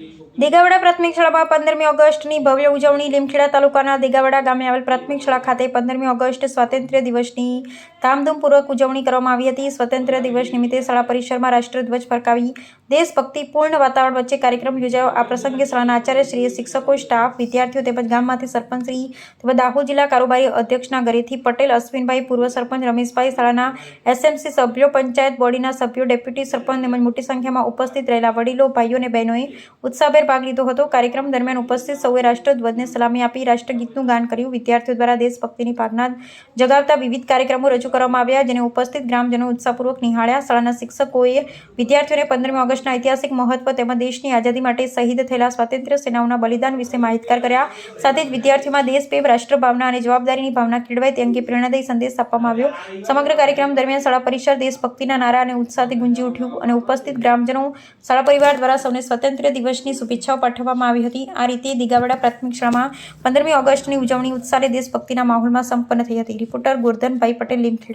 દેગાવડા પ્રાથમિક શાળામાં 15મી ઓગસ્ટની ભવ્ય ઉજવણી. લીમખેડા તાલુકાના દેગાવડા ગામે આવેલ પ્રાથમિક શાળા ખાતે 15મી ઓગસ્ટ સ્વાતંત્ર્ય દિવસની ધામધૂમપૂર્વક ઉજવણી કરવામાં આવી હતી. સ્વાતંત્ર્ય દિવસ નિમિત્તે શાળા પરિસરમાં રાષ્ટ્રધ્વજ ફરકાવી દેશભક્તિપૂર્ણ વાતાવરણ વચ્ચે કાર્યક્રમ યોજાયો. આ પ્રસંગે શાળાના આચાર્યશ્રીએ, શિક્ષકો, સ્ટાફ, વિદ્યાર્થીઓ તેમજ ગામમાંથી સરપંચશ્રી તેમજ દાહોદ જિલ્લા કારોબારી અધ્યક્ષના ઘરેથી પટેલ અશ્વિનભાઈ, પૂર્વ સરપંચ રમેશભાઈ, શાળાના એસએમસી સભ્યો, પંચાયત બોડીના સભ્યો, ડેપ્યુટી સરપંચ તેમજ મોટી સંખ્યામાં ઉપસ્થિત રહેલા વડીલો, ભાઈઓ અને બહેનોએ ઉત્સાહભેર ભાગ લીધો હતો. કાર્યક્રમ દરમિયાન ઉપસ્થિત સૌએ રાષ્ટ્રધ્વજને સલામી આપી રાષ્ટ્રગીતનું ગાન કર્યું. વિદ્યાર્થીઓ દ્વારા દેશભક્તિની ભાવના જગાવતા વિવિધ કાર્યક્રમો રજૂ કરવામાં આવ્યા, જેને ઉપસ્થિત ગ્રામજનો ઉત્સાહપૂર્વક નિહાળ્યા. શાળાના શિક્ષકોએ વિદ્યાર્થીઓને 15મી ઓગસ્ટના ઐતિહાસિક મહત્વ તેમજ દેશની આઝાદી માટે શહીદ થયેલા સ્વાતંત્ર્ય સેનાઓના બલિદાન વિશે માહિતગાર કર્યા. સાથે જ વિદ્યાર્થીઓમાં દેશપ્રેમ, રાષ્ટ્રભાવના અને જવાબદારીની ભાવના કેળવાય તે અંગે પ્રેરણાદાયી સંદેશ આપવામાં આવ્યો. સમગ્ર કાર્યક્રમ દરમિયાન શાળા પરિસર દેશભક્તિના નારા અને ઉત્સાહથી ગુંજી ઉઠ્યું અને ઉપસ્થિત ગ્રામજનો, શાળા પરિવાર દ્વારા સૌને સ્વાતંત્ર્ય દિવસની શુભેચ્છાઓ પાઠવવામાં આવી હતી. આ રીતે દેગાવડા પ્રાથમિક શાળામાં 15મી ઓગસ્ટની ઉજવણી ઉત્સાહે દેશભક્તિના માહોલમાં સંપન્ન થઈ હતી. રિપોર્ટર ગોરધનભાઈ પટેલ, લીમખેડા.